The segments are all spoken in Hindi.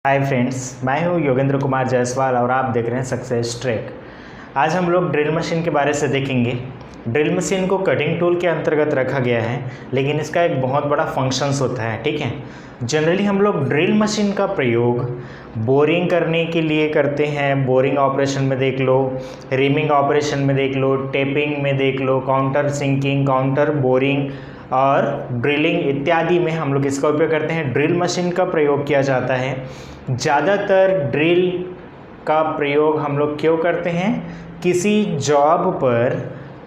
हाय फ्रेंड्स, मैं हूं योगेंद्र कुमार जायसवाल और आप देख रहे हैं सक्सेस ट्रैक। आज हम लोग ड्रिल मशीन के बारे से देखेंगे। ड्रिल मशीन को कटिंग टूल के अंतर्गत रखा गया है, लेकिन इसका एक बहुत बड़ा फंक्शंस होता है। ठीक है, जनरली हम लोग ड्रिल मशीन का प्रयोग बोरिंग करने के लिए करते हैं। बोरिंग ऑपरेशन में देख लो, रिमिंग ऑपरेशन में देख लो, टेपिंग में देख लो, काउंटर सिंकिंग, काउंटर बोरिंग और ड्रिलिंग इत्यादि में हम लोग इसका उपयोग करते हैं। ड्रिल मशीन का प्रयोग किया जाता है। ज़्यादातर ड्रिल का प्रयोग हम लोग क्यों करते हैं? किसी जॉब पर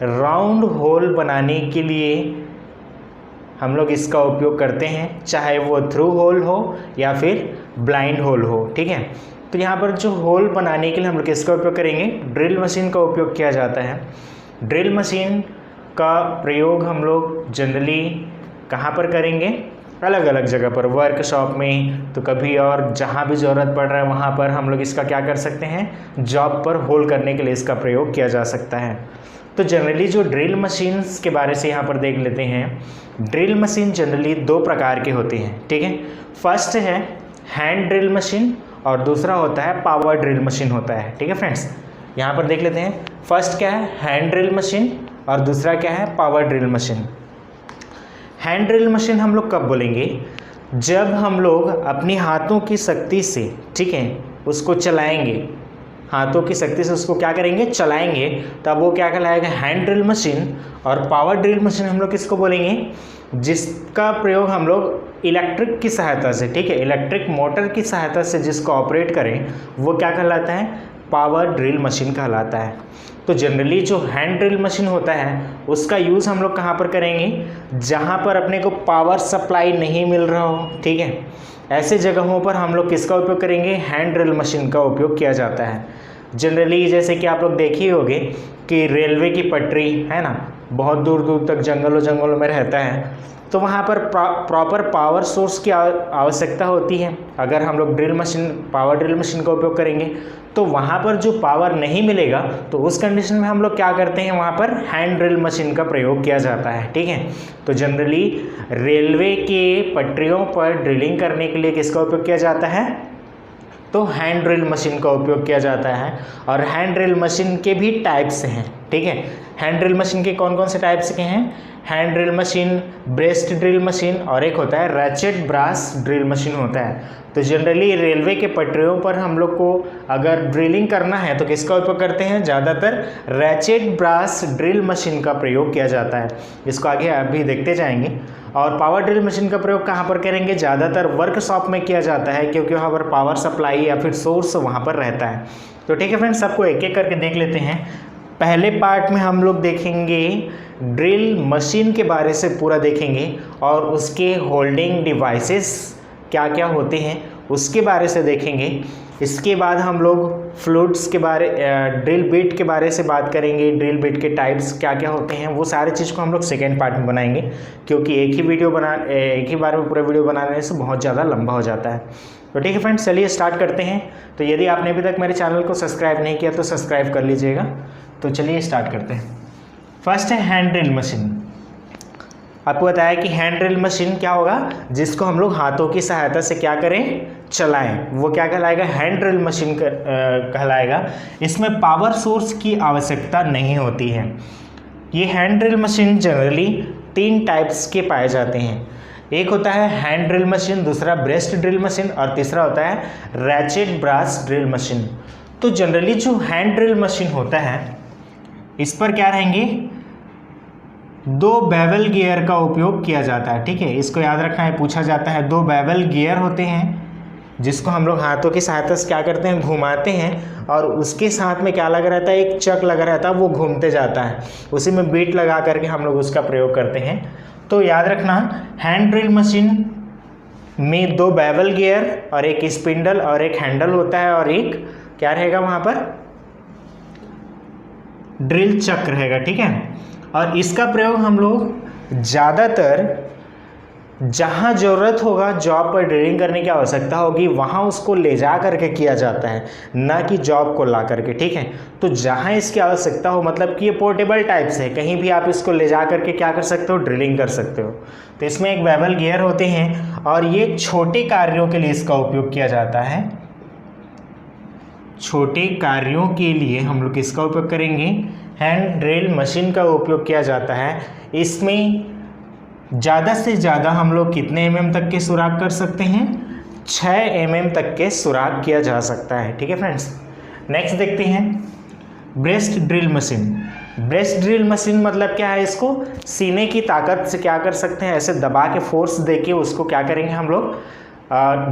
राउंड होल बनाने के लिए हम लोग इसका उपयोग करते हैं, चाहे वो थ्रू होल हो या फिर ब्लाइंड होल हो। ठीक है, तो यहाँ पर जो होल बनाने के लिए हम लोग इसका उपयोग करेंगे, ड्रिल मशीन का उपयोग किया जाता है। ड्रिल मशीन का प्रयोग हम लोग जनरली कहाँ पर करेंगे? अलग अलग जगह पर, वर्कशॉप में, तो कभी और जहाँ भी ज़रूरत पड़ रहा है वहाँ पर हम लोग इसका क्या कर सकते हैं, जॉब पर होल करने के लिए इसका प्रयोग किया जा सकता है। तो जनरली जो ड्रिल मशीन्स के बारे से यहाँ पर देख लेते हैं। ड्रिल मशीन जनरली दो प्रकार के होते हैं। ठीक है, फर्स्ट है हैंड ड्रिल मशीन और दूसरा होता है पावर ड्रिल मशीन होता है। ठीक है फ्रेंड्स, यहाँ पर देख लेते हैं। फर्स्ट क्या है? हैंड ड्रिल मशीन और दूसरा क्या है? Power drill machine. Hand drill machine हम लोग कब बोलेंगे? जब हम लोग अपनी हाथों की शक्ति से, ठीक है, उसको चलाएंगे, हाथों की शक्ति से उसको क्या करेंगे? चलाएंगे, तब वो क्या कहलाएगा? Hand drill machine. और पावर ड्रिल मशीन हम लोग किसको बोलेंगे? जिसका प्रयोग हम लोग इलेक्ट्रिक की सहायता से, ठीक है, इलेक्ट्रिक मोटर की सहायता से जिसको ऑपरेट करें, वो क्या कहलाता है? पावर ड्रिल मशीन कहलाता है। तो जनरली जो हैंड ड्रिल मशीन होता है उसका यूज़ हम लोग कहाँ पर करेंगे? जहाँ पर अपने को पावर सप्लाई नहीं मिल रहा हो। ठीक है, ऐसे जगहों पर हम लोग किसका उपयोग करेंगे? हैंड ड्रिल मशीन का उपयोग किया जाता है। जनरली जैसे कि आप लोग देखे होंगे कि रेलवे की पटरी है ना, बहुत दूर दूर तक जंगलों में रहता है, तो वहाँ पर प्रॉपर पावर सोर्स की आवश्यकता होती है। अगर हम लोग पावर ड्रिल मशीन का उपयोग करेंगे तो वहाँ पर जो पावर नहीं मिलेगा, तो उस कंडीशन में हम लोग क्या करते हैं? वहाँ पर हैंड ड्रिल मशीन का प्रयोग किया जाता है। ठीक है, तो जनरली रेलवे के पटरियों पर ड्रिलिंग करने के लिए किसका उपयोग किया जाता है? तो हैंड ड्रिल मशीन का उपयोग किया जाता है। और हैंड ड्रिल मशीन के भी टाइप्स हैं। ठीक है, हैंड ड्रिल मशीन के कौन कौन से टाइप्स के हैं? Hand drill machine, breast drill machine और एक होता है रैचेट ब्रास ड्रिल मशीन होता है। तो जनरली रेलवे के पटरियों पर हम लोग को अगर ड्रिलिंग करना है तो किसका उपयोग करते हैं? ज़्यादातर रैचेट ब्रास ड्रिल मशीन का प्रयोग किया जाता है। इसको आगे अभी देखते जाएंगे। और पावर ड्रिल मशीन का प्रयोग कहाँ पर करेंगे? ज़्यादातर वर्कशॉप में किया जाता है, क्योंकि वहाँ पर पावर सप्लाई या फिर सोर्स वहाँ पर रहता है। तो ठीक है फ्रेंड्स, सबको एक एक करके देख लेते हैं। पहले पार्ट में हम लोग देखेंगे ड्रिल मशीन के बारे से पूरा देखेंगे और उसके होल्डिंग डिवाइसेस क्या क्या होते हैं उसके बारे से देखेंगे। इसके बाद हम लोग फ्लूइड्स के बारे, ड्रिल बिट के बारे से बात करेंगे। ड्रिल बिट के टाइप्स क्या क्या होते हैं, वो सारी चीज़ को हम लोग सेकेंड पार्ट में बनाएंगे, क्योंकि एक ही बार में पूरा वीडियो बनाने से बहुत ज़्यादा लंबा हो जाता है। तो ठीक है फ्रेंड्स, चलिए स्टार्ट करते हैं। तो यदि आपने अभी तक मेरे चैनल को सब्सक्राइब नहीं किया तो सब्सक्राइब कर लीजिएगा। तो चलिए स्टार्ट करते हैं। फर्स्ट है हैंड ड्रिल मशीन। आपको बताया कि हैंड ड्रिल मशीन क्या होगा? जिसको हम लोग हाथों की सहायता से क्या करें? चलाएं, वो क्या कहलाएगा? हैंड ड्रिल मशीन कहलाएगा। इसमें पावर सोर्स की आवश्यकता नहीं होती है। ये hand drill machine generally 3 types के पाए जाते हैं। एक होता है हैंड ड्रिल मशीन, दूसरा ब्रेस्ट ड्रिल मशीन और तीसरा होता है रैचेट ब्रास ड्रिल मशीन। तो जनरली जो हैंड ड्रिल मशीन होता है, इस पर क्या रहेंगे? 2 बेवल गियर का उपयोग किया जाता है। ठीक है, इसको याद रखना है, पूछा जाता है। 2 बेवल गियर होते हैं जिसको हम लोग हाथों की सहायता से क्या करते हैं? घुमाते हैं, और उसके साथ में क्या लगा रहता है? एक चक लगा रहता है, वो घूमते जाता है। उसी में बीट लगा करके हम लोग उसका प्रयोग करते हैं। तो याद रखना, हैंड ड्रिल मशीन में 2 बेवल गियर और एक स्पिंडल और एक हैंडल होता है, और एक क्या रहेगा वहाँ पर? ड्रिल चक्र रहेगा। ठीक है, और इसका प्रयोग हम लोग ज़्यादातर जहाँ ज़रूरत होगा जॉब पर ड्रिलिंग करने की आवश्यकता होगी वहाँ उसको ले जा करके किया जाता है, ना कि जॉब को ला करके, ठीक है। तो जहाँ इसकी आवश्यकता हो, मतलब कि ये पोर्टेबल टाइप से है, कहीं भी आप इसको ले जा करके क्या कर सकते हो, ड्रिलिंग कर सकते हो। तो इसमें एक बेवल गियर होते हैं और ये छोटे कार्यों के लिए इसका उपयोग किया जाता है। छोटे कार्यों के लिए हम लोग किसका उपयोग करेंगे, हैंड ड्रिल मशीन का उपयोग किया जाता है। इसमें ज़्यादा से ज़्यादा हम लोग कितने mm तक के सुराख कर सकते हैं, 6 mm तक के सुराख किया जा सकता है, ठीक है फ्रेंड्स। नेक्स्ट देखते हैं breast drill machine. Breast drill machine मतलब क्या है, इसको सीने की ताकत से क्या कर सकते हैं, ऐसे दबा के फोर्स दे के उसको क्या करेंगे हम लोग,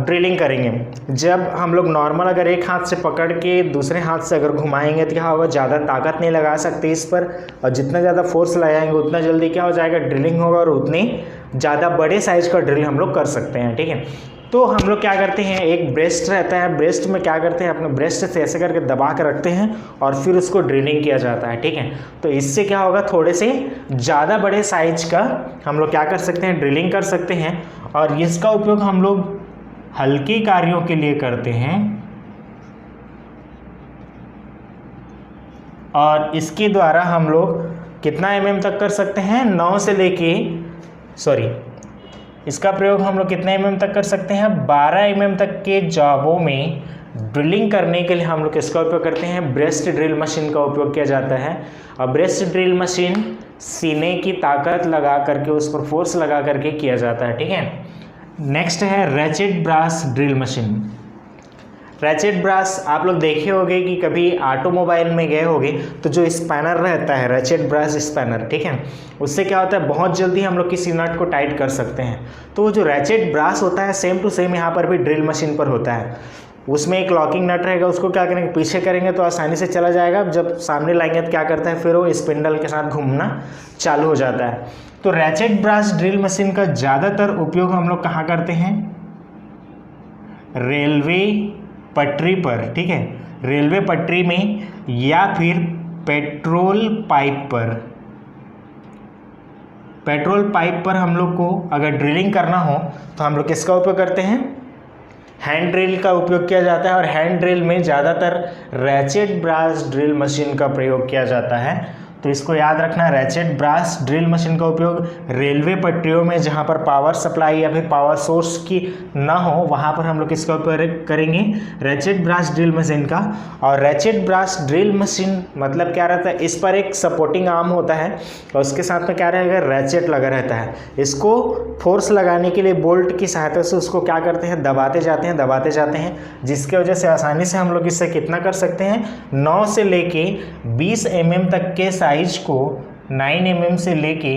ड्रिलिंग करेंगे। जब हम लोग नॉर्मल अगर एक हाथ से पकड़ के दूसरे हाथ से अगर घुमाएंगे तो क्या होगा, ज़्यादा ताकत नहीं लगा सकते इस पर, और जितना ज़्यादा फोर्स लगाएंगे उतना जल्दी क्या हो जाएगा, ड्रिलिंग होगा, और उतनी ज़्यादा बड़े साइज का ड्रिल हम लोग कर सकते हैं, ठीक है। तो हम लोग क्या करते हैं, एक ब्रेस्ट रहता है, ब्रेस्ट में क्या करते हैं, अपने ब्रेस्ट से ऐसे करके दबा के रखते हैं और फिर उसको ड्रिलिंग किया जाता है, ठीक है। तो इससे क्या होगा, थोड़े से ज़्यादा बड़े साइज का हम लोग क्या कर सकते हैं, ड्रिलिंग कर सकते हैं। और इसका उपयोग हम लोग हल्के कार्यों के लिए करते हैं, और इसके द्वारा हम लोग कितना mm तक कर सकते हैं, 9 से लेके इसका प्रयोग हम लोग कितने mm तक कर सकते हैं, 12 mm तक के जॉबों में ड्रिलिंग करने के लिए हम लोग किसका उपयोग करते हैं, ब्रेस्ट ड्रिल मशीन का उपयोग किया जाता है। और ब्रेस्ट ड्रिल मशीन सीने की ताकत लगा करके, उस पर फोर्स लगा करके किया जाता है, ठीक है। नेक्स्ट है ratchet brass drill machine. Ratchet brass आप लोग देखे होंगे कि कभी ऑटोमोबाइल में गए होंगे तो जो स्पैनर रहता है, रैचेट ब्रास स्पैनर, ठीक है, उससे क्या होता है, बहुत जल्दी हम लोग किसी नट को टाइट कर सकते हैं। तो वो जो रैचेट ब्रास होता है सेम टू सेम यहाँ पर भी ड्रिल मशीन पर होता है। उसमें एक लॉकिंग नट रहेगा, उसको क्या करेंगे, पीछे करेंगे तो आसानी से चला जाएगा, जब सामने लाएंगे तो क्या करता है, फिर वो स्पिंडल के साथ घूमना चालू हो जाता है। तो रैचेट ब्रास ड्रिल मशीन का ज़्यादातर उपयोग हम लोग कहाँ करते हैं, रेलवे पटरी पर, ठीक है, रेलवे पटरी में, या फिर पेट्रोल पाइप पर। पेट्रोल पाइप पर हम लोग को अगर ड्रिलिंग करना हो तो हम लोग किसका उपयोग करते हैं, हैंड ड्रिल का उपयोग किया जाता है। और हैंड ड्रिल में ज़्यादातर रैचेट ब्रास ड्रिल मशीन का प्रयोग किया जाता है। तो इसको याद रखना, रैचेट ब्रास ड्रिल मशीन का उपयोग रेलवे पटरियों में, जहाँ पर पावर सप्लाई या फिर पावर सोर्स की ना हो, वहाँ पर हम लोग किसका उपयोग करेंगे, रैचेट ब्रास ड्रिल मशीन का। और रैचेट ब्रास ड्रिल मशीन मतलब क्या रहता है, इस पर एक सपोर्टिंग आर्म होता है और उसके साथ में क्या रहेगा, रैचेट लगा रहता है। इसको फोर्स लगाने के लिए बोल्ट की सहायता से उसको क्या करते हैं, दबाते जाते हैं, जिसकी वजह से आसानी से हम लोग इससे कितना कर सकते हैं, 9 से लेके 20 mm तक के साइज को, 9 mm से लेके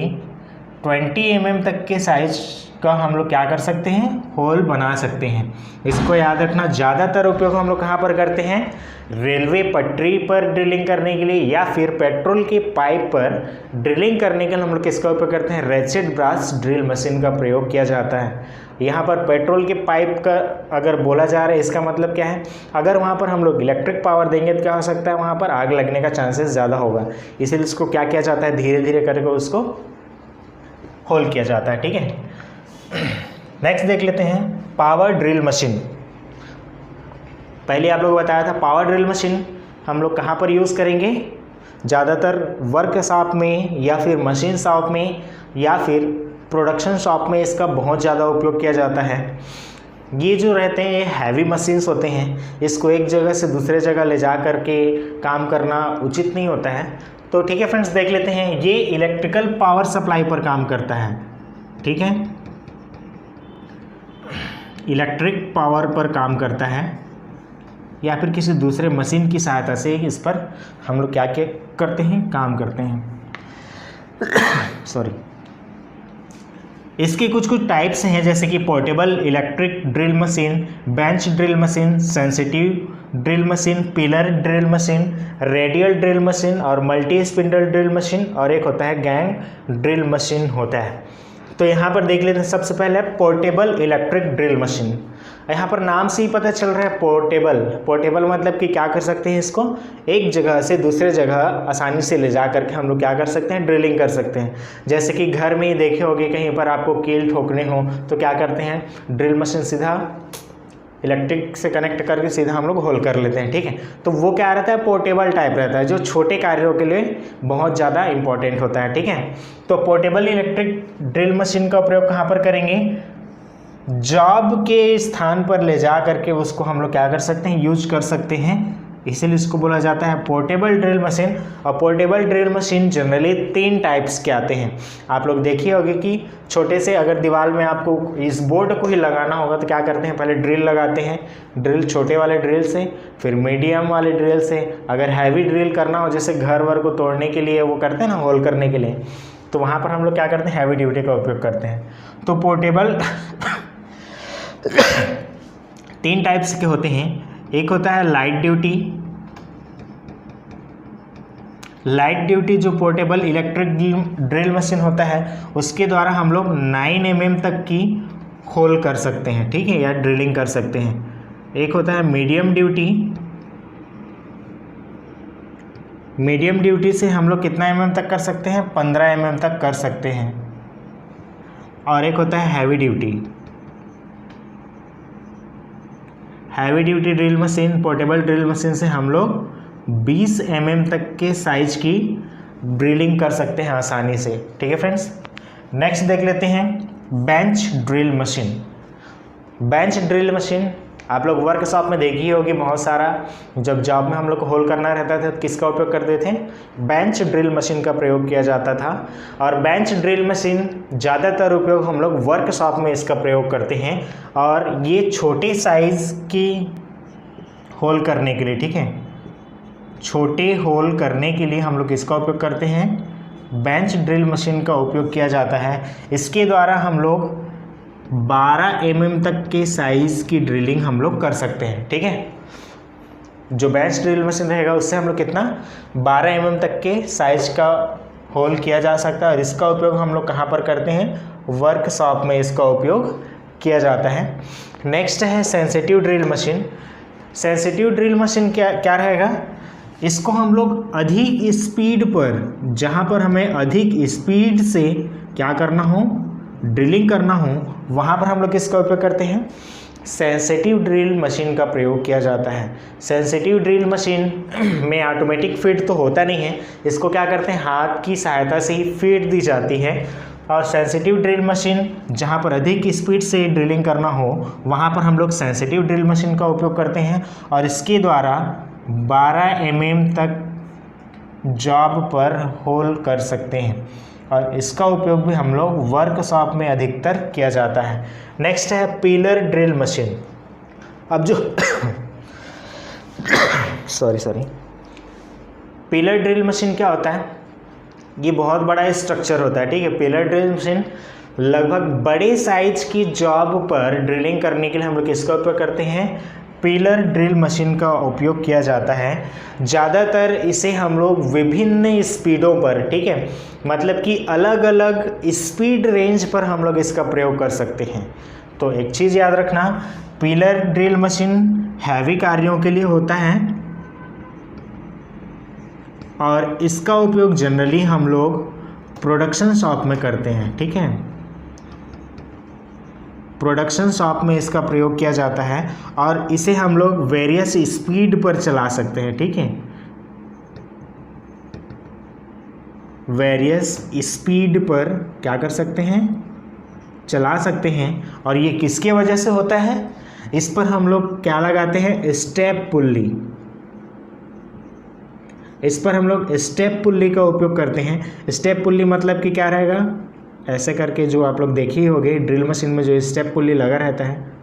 20 mm तक के साइज का हम लोग क्या कर सकते हैं, होल बना सकते हैं। इसको याद रखना, ज़्यादातर उपयोग हम लोग कहाँ पर करते हैं, रेलवे पटरी पर ड्रिलिंग करने के लिए, या फिर पेट्रोल के पाइप पर ड्रिलिंग करने के लिए हम लोग किसका उपयोग करते हैं, रैचेट ब्रास ड्रिल मशीन का प्रयोग किया जाता है। यहाँ पर पेट्रोल के पाइप का अगर बोला जा रहा है, इसका मतलब क्या है, अगर वहाँ पर हम लोग इलेक्ट्रिक पावर देंगे तो क्या हो सकता है, वहाँ पर आग लगने का चांसेस ज़्यादा होगा, इसीलिए इसको क्या किया जाता है, धीरे धीरे करके उसको होल किया जाता है, ठीक है। नेक्स्ट देख लेते हैं पावर ड्रिल मशीन। पहले आप लोगों को बताया था पावर ड्रिल मशीन हम लोग कहाँ पर यूज़ करेंगे, ज़्यादातर वर्क शॉप में, या फिर मशीन शॉप में, या फिर प्रोडक्शन शॉप में इसका बहुत ज़्यादा उपयोग किया जाता है। ये जो रहते हैं ये हैवी मशीन्स होते हैं, इसको एक जगह से दूसरे जगह ले जा कर के काम करना उचित नहीं होता है। तो ठीक है फ्रेंड्स, देख लेते हैं, ये इलेक्ट्रिकल पावर सप्लाई पर काम करता है, ठीक है, इलेक्ट्रिक पावर पर काम करता है, या फिर किसी दूसरे मशीन की सहायता से इस पर हम लोग क्या क्या करते हैं, काम करते हैं। सॉरी, इसके कुछ टाइप्स हैं, जैसे कि portable electric drill machine, bench drill machine, sensitive drill machine, pillar drill machine, radial drill machine और मल्टी स्पिंडल ड्रिल मशीन, और एक होता है गैंग ड्रिल मशीन होता है। तो यहाँ पर देख लेते हैं, सबसे पहले पोर्टेबल इलेक्ट्रिक ड्रिल मशीन। यहाँ पर नाम से ही पता चल रहा है पोर्टेबल। पोर्टेबल मतलब कि क्या कर सकते हैं, इसको एक जगह से दूसरे जगह आसानी से ले जा करके हम लोग क्या कर सकते हैं, ड्रिलिंग कर सकते हैं। जैसे कि घर में ही देखे होंगे, कहीं पर आपको कील ठोकने हो तो क्या करते हैं, ड्रिल मशीन सीधा इलेक्ट्रिक से कनेक्ट करके सीधा हम लोग होल कर लेते हैं, ठीक है। तो वो क्या रहता है, पोर्टेबल टाइप रहता है, जो छोटे कार्यों के लिए बहुत ज़्यादा इंपॉर्टेंट होता है, ठीक है। तो पोर्टेबल इलेक्ट्रिक ड्रिल मशीन का प्रयोग कहाँ पर करेंगे, जॉब के स्थान पर ले जा करके उसको हम लोग क्या कर सकते हैं, यूज कर सकते हैं, इसीलिए इसको बोला जाता है पोर्टेबल ड्रिल मशीन। और portable drill machine generally 3 types के आते हैं। आप लोग देखिए होगे कि छोटे से अगर दीवार में आपको इस बोर्ड को ही लगाना होगा तो क्या करते हैं, पहले ड्रिल लगाते हैं, ड्रिल छोटे वाले ड्रिल से, फिर मीडियम वाले ड्रिल से। अगर हैवी ड्रिल करना हो, जैसे घर वर को तोड़ने के लिए वो करते हैं ना, होल करने के लिए, तो वहाँ पर हम लोग क्या करते हैं, हैवी ड्यूटी का उपयोग करते हैं। तो पोर्टेबल 3 टाइप्स के होते हैं। एक होता है लाइट ड्यूटी। लाइट ड्यूटी जो पोर्टेबल इलेक्ट्रिक ड्रिल मशीन होता है, उसके द्वारा हम लोग 9 mm तक की होल कर सकते हैं, ठीक है, या ड्रिलिंग कर सकते हैं। एक होता है मीडियम ड्यूटी। मीडियम ड्यूटी से हम लोग कितना mm तक कर सकते हैं, 15 mm तक कर सकते हैं। और एक होता है heavy duty. Heavy duty drill machine, portable drill machine से हम लोग 20 mm तक के साइज की ड्रिलिंग कर सकते हैं आसानी से, ठीक है फ्रेंड्स। नेक्स्ट देख लेते हैं bench drill machine. Bench drill machine आप लोग वर्कशॉप में देखी होगी बहुत सारा। जब जॉब में हम लोग को होल करना रहता था तो किसका उपयोग करते थे, बेंच ड्रिल मशीन का प्रयोग किया जाता था। और बेंच ड्रिल मशीन ज़्यादातर उपयोग हम लोग वर्कशॉप में इसका प्रयोग करते हैं। और ये छोटे साइज़ की होल करने के लिए, ठीक है, छोटे होल करने के लिए हम लोग इसका उपयोग करते हैं, बेंच ड्रिल मशीन का उपयोग किया जाता है। इसके द्वारा हम लोग 12 mm तक के साइज़ की ड्रिलिंग हम लोग कर सकते हैं, ठीक है। जो बेंच ड्रिल मशीन रहेगा उससे हम लोग कितना 12 mm तक के साइज का होल किया जा सकता है। और इसका उपयोग हम लोग कहाँ पर करते हैं, वर्कशॉप में इसका उपयोग किया जाता है। नेक्स्ट है sensitive drill machine. Sensitive drill machine क्या रहेगा, इसको हम लोग अधिक स्पीड पर, जहाँ पर हमें अधिक स्पीड से क्या करना हो, ड्रिलिंग करना हो, वहाँ पर हम लोग किसका उपयोग करते हैं, सेंसिटिव ड्रिल मशीन का प्रयोग किया जाता है। सेंसिटिव ड्रिल मशीन में ऑटोमेटिक फीड तो होता नहीं है, इसको क्या करते हैं, हाथ की सहायता से ही फीड दी जाती है। और सेंसिटिव ड्रिल मशीन जहाँ पर अधिक स्पीड से ड्रिलिंग करना हो, वहाँ पर हम लोग सेंसिटिव ड्रिल मशीन का उपयोग करते हैं। और इसके द्वारा 12 mm तक जॉब पर होल कर सकते हैं। और इसका उपयोग भी हम लोग वर्कशॉप में अधिकतर किया जाता है। नेक्स्ट है पिलर ड्रिल मशीन। अब जो सॉरी पिलर ड्रिल मशीन क्या होता है, ये बहुत बड़ा स्ट्रक्चर होता है, ठीक है। पिलर ड्रिल मशीन लगभग बड़े साइज की जॉब पर ड्रिलिंग करने के लिए हम लोग किसका उपयोग करते हैं, पिलर ड्रिल मशीन का उपयोग किया जाता है। ज़्यादातर इसे हम लोग विभिन्न स्पीडों पर, ठीक है, मतलब कि अलग अलग स्पीड रेंज पर हम लोग इसका प्रयोग कर सकते हैं। तो एक चीज़ याद रखना, पिलर ड्रिल मशीन हैवी कार्यों के लिए होता है और इसका उपयोग जनरली हम लोग प्रोडक्शन शॉप में करते हैं, ठीक है। प्रोडक्शन शॉप में इसका प्रयोग किया जाता है और इसे हम लोग वेरियस स्पीड पर चला सकते हैं, ठीक है, वेरियस स्पीड पर क्या कर सकते हैं, चला सकते हैं। और ये किसके वजह से होता है, इस पर हम लोग क्या लगाते हैं, स्टेप पुल्ली। इस पर हम लोग स्टेप पुल्ली का उपयोग करते हैं। स्टेप पुल्ली मतलब कि क्या रहेगा, ऐसे करके जो आप लोग देखे ही होंगे ड्रिल मशीन में जो स्टेप पुल्ली लगा रहता है,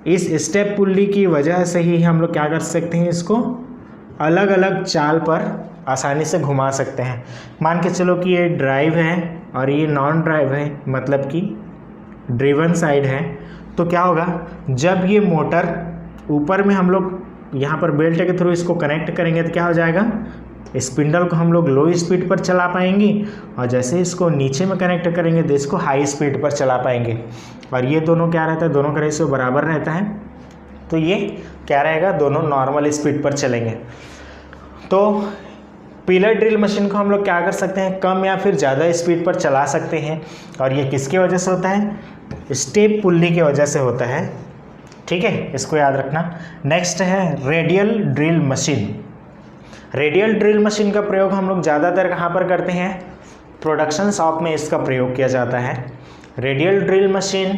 इस स्टेप पुल्ली की वजह से ही हम लोग क्या कर सकते हैं, इसको अलग अलग चाल पर आसानी से घुमा सकते हैं। मान के चलो कि ये ड्राइव है और ये नॉन ड्राइव है, मतलब कि ड्रिवन साइड है। तो क्या होगा, जब ये मोटर ऊपर में हम लोग यहाँ पर बेल्ट के थ्रू इसको कनेक्ट करेंगे तो क्या हो जाएगा, स्पिंडल को हम लोग लो स्पीड पर चला पाएंगे और जैसे इसको नीचे में कनेक्ट करेंगे तो इसको हाई स्पीड पर चला पाएंगे। और ये दोनों क्या रहता है, दोनों का रेशियो बराबर रहता है, तो ये क्या रहेगा, दोनों नॉर्मल स्पीड पर चलेंगे। तो पिलर ड्रिल मशीन को हम लोग क्या कर सकते हैं, कम या फिर ज़्यादा स्पीड पर चला सकते हैं। और ये किसकी वजह से होता है, स्टेप पुल्ली की वजह से होता है। ठीक है, इसको याद रखना। नेक्स्ट है radial drill machine. Radial drill machine का प्रयोग हम लोग ज़्यादातर कहाँ पर करते हैं, प्रोडक्शन शॉप में इसका प्रयोग किया जाता है। रेडियल ड्रिल मशीन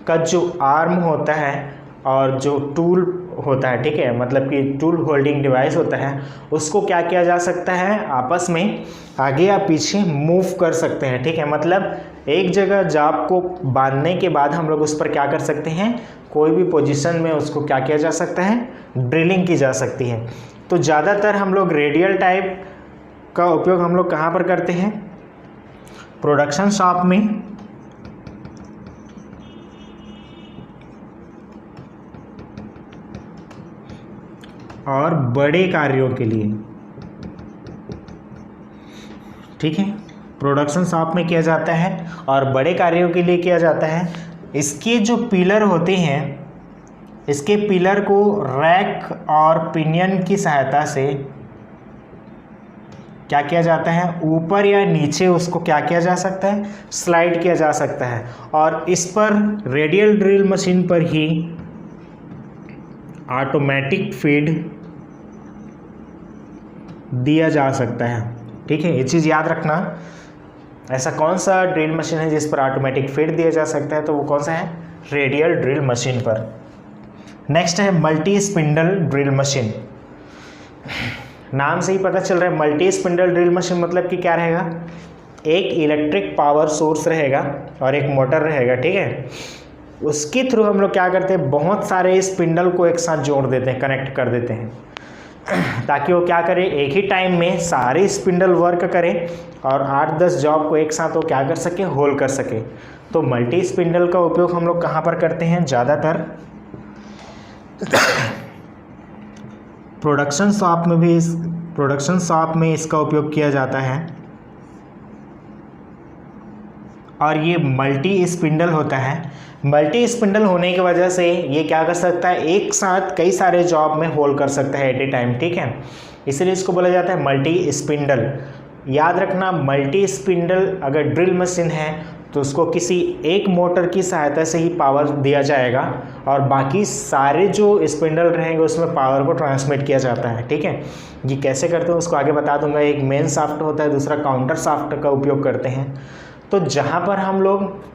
का जो आर्म होता है और जो टूल होता है, ठीक है, मतलब कि टूल होल्डिंग डिवाइस होता है, उसको क्या किया जा सकता है, आपस में आगे या पीछे मूव कर सकते हैं। ठीक है, मतलब एक जगह जॉब को बांधने के बाद हम लोग उस पर क्या कर सकते हैं, कोई भी पोजीशन में उसको क्या किया जा सकता है, ड्रिलिंग की जा सकती है। तो ज़्यादातर हम लोग रेडियल टाइप का उपयोग हम लोग कहाँ पर करते हैं, प्रोडक्शन शॉप में, और बड़े कार्यों के लिए। ठीक है, प्रोडक्शन शॉप में किया जाता है और बड़े कार्यों के लिए किया जाता है। इसके जो पिलर होते हैं, इसके पिलर को रैक और पिनियन की सहायता से क्या किया जाता है, ऊपर या नीचे उसको क्या किया जा सकता है, स्लाइड किया जा सकता है। और इस पर रेडियल ड्रिल मशीन पर ही ऑटोमेटिक फीड दिया जा सकता है। ठीक है, ये चीज़ याद रखना। ऐसा कौन सा ड्रिल मशीन है जिस पर ऑटोमेटिक फीड दिया जा सकता है, तो वो कौन सा है, रेडियल ड्रिल मशीन पर। नेक्स्ट है मल्टी स्पिंडल ड्रिल मशीन। नाम से ही पता चल रहा है, मल्टी स्पिंडल ड्रिल मशीन मतलब कि क्या रहेगा, एक इलेक्ट्रिक पावर सोर्स रहेगा और एक मोटर रहेगा। ठीक है, उसके थ्रू हम लोग क्या करते हैं, बहुत सारे स्पिंडल को एक साथ जोड़ देते हैं, कनेक्ट कर देते हैं, ताकि वो क्या करे, एक ही टाइम में सारे स्पिंडल वर्क करें और 8-10 जॉब को एक साथ वो क्या कर सके, होल कर सके। तो मल्टी स्पिंडल का उपयोग हम लोग कहाँ पर करते हैं, ज़्यादातर प्रोडक्शन शॉप में इसका उपयोग किया जाता है। और ये मल्टी स्पिंडल होता है। मल्टी स्पिंडल होने की वजह से ये क्या कर सकता है, एक साथ कई सारे जॉब में होल कर सकता है एट ए टाइम। ठीक है, इसलिए इसको बोला जाता है मल्टी स्पिंडल। याद रखना, मल्टी स्पिंडल अगर ड्रिल मशीन है तो उसको किसी एक मोटर की सहायता से ही पावर दिया जाएगा और बाकी सारे जो स्पिंडल रहेंगे उसमें पावर को ट्रांसमिट किया जाता है। ठीक है, ये कैसे करते हैं उसको आगे बता दूंगा। एक मेन शाफ्ट होता है, दूसरा काउंटर शाफ्ट का उपयोग करते हैं। तो जहाँ पर हम लोग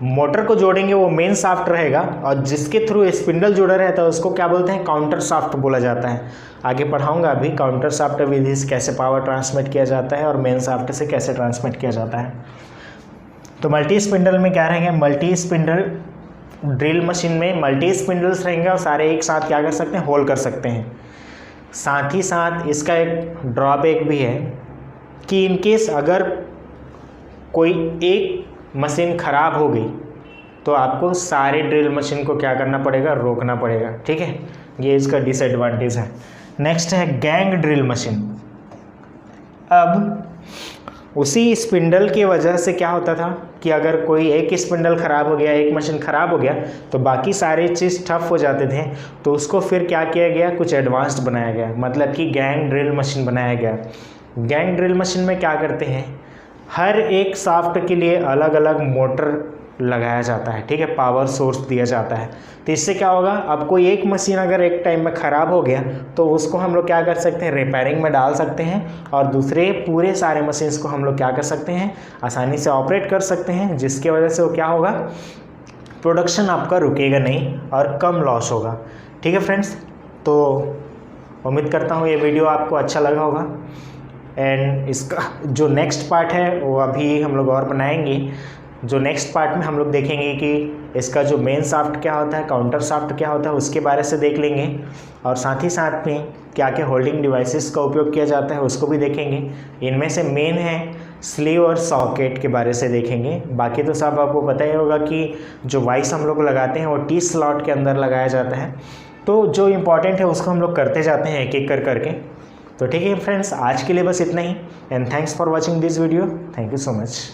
मोटर को जोड़ेंगे वो मेन शाफ्ट रहेगा और जिसके थ्रू स्पिंडल जुड़ा रहता है उसको क्या बोलते हैं, काउंटर शाफ्ट बोला जाता है। आगे पढ़ाऊंगा अभी काउंटर शाफ्ट विधि से कैसे पावर ट्रांसमिट किया जाता है और मेन शाफ्ट से कैसे ट्रांसमिट किया जाता है। तो मल्टी स्पिंडल में क्या रहेंगे, मल्टी स्पिंडल ड्रिल मशीन में मल्टी स्पिंडल्स रहेंगे और सारे एक साथ क्या कर सकते हैं, होल कर सकते हैं। साथ ही साथ इसका एक ड्रॉबैक भी है कि इनकेस अगर कोई एक मशीन ख़राब हो गई तो आपको सारे ड्रिल मशीन को क्या करना पड़ेगा, रोकना पड़ेगा। ठीक है, ये इसका डिसएडवांटेज है। नेक्स्ट है गैंग ड्रिल मशीन। अब उसी स्पिंडल की वजह से क्या होता था कि अगर कोई एक स्पिंडल ख़राब हो गया, एक मशीन ख़राब हो गया तो बाकी सारे चीज़ ठप हो जाते थे। तो उसको फिर क्या किया गया, कुछ एडवांस्ड बनाया गया, मतलब कि गैंग ड्रिल मशीन बनाया गया। गैंग ड्रिल मशीन में क्या करते हैं, हर एक शाफ्ट के लिए अलग अलग मोटर लगाया जाता है। ठीक है, पावर सोर्स दिया जाता है। तो इससे क्या होगा, अब कोई एक मशीन अगर एक टाइम में ख़राब हो गया तो उसको हम लोग क्या कर सकते हैं, रिपेयरिंग में डाल सकते हैं और दूसरे पूरे सारे मशीन्स को हम लोग क्या कर सकते हैं, आसानी से ऑपरेट कर सकते हैं, जिसकी वजह से वो क्या होगा, प्रोडक्शन आपका रुकेगा नहीं और कम लॉस होगा। ठीक है फ्रेंड्स, तो उम्मीद करता हूँ ये वीडियो आपको अच्छा लगा होगा। एंड इसका जो नेक्स्ट पार्ट है वो अभी हम लोग और बनाएंगे। जो नेक्स्ट पार्ट में हम लोग देखेंगे कि इसका जो मेन शाफ्ट क्या होता है, काउंटर शाफ्ट क्या होता है, उसके बारे से देख लेंगे और साथ ही साथ में क्या क्या होल्डिंग डिवाइसेस का उपयोग किया जाता है उसको भी देखेंगे। इनमें से मेन है स्लीव और सॉकेट के बारे से देखेंगे। बाकी तो सब आपको पता ही होगा कि जो वाइस हम लोग लगाते हैं वो टी स्लॉट के अंदर लगाया जाता है। तो जो इम्पोर्टेंट है उसको हम लोग करते जाते हैं एक एक कर करके। तो ठीक है फ्रेंड्स, आज के लिए बस इतना ही and thanks for watching this video. Thank you so much.